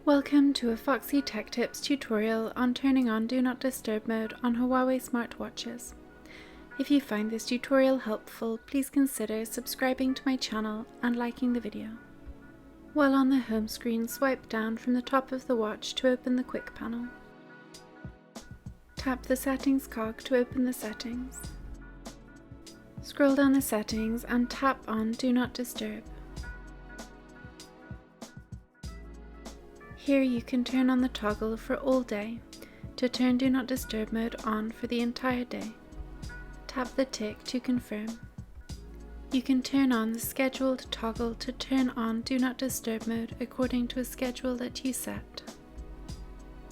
Welcome to a Foxy Tech Tips tutorial on turning on Do Not Disturb mode on Huawei smartwatches. If you find this tutorial helpful, please consider subscribing to my channel and liking the video. While on the home screen, swipe down from the top of the watch to open the quick panel. Tap the settings cog to open the settings. Scroll down the settings and tap on Do Not Disturb. Here you can turn on the toggle for all day to turn Do Not Disturb mode on for the entire day. Tap the tick to confirm. You can turn on the scheduled toggle to turn on Do Not Disturb mode according to a schedule that you set.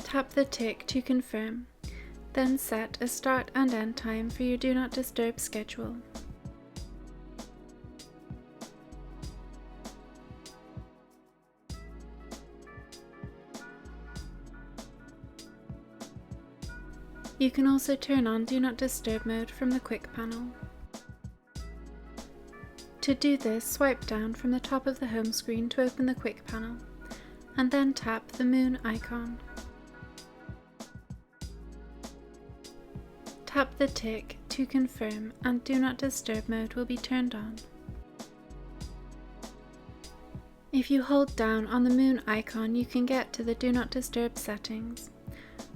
Tap the tick to confirm, then set a start and end time for your Do Not Disturb schedule. You can also turn on Do Not Disturb mode from the quick panel. To do this, swipe down from the top of the home screen to open the quick panel, and then tap the moon icon. Tap the tick to confirm and Do Not Disturb mode will be turned on. If you hold down on the moon icon, you can get to the Do Not Disturb settings,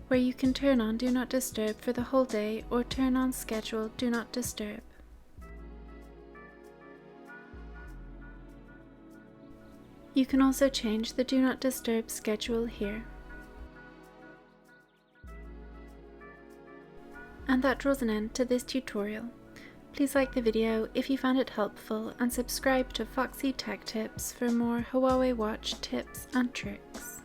where you can turn on Do Not Disturb for the whole day or turn on scheduled Do Not Disturb. You can also change the Do Not Disturb schedule here. And that draws an end to this tutorial. Please like the video if you found it helpful and subscribe to Foxy Tech Tips for more Huawei watch tips and tricks.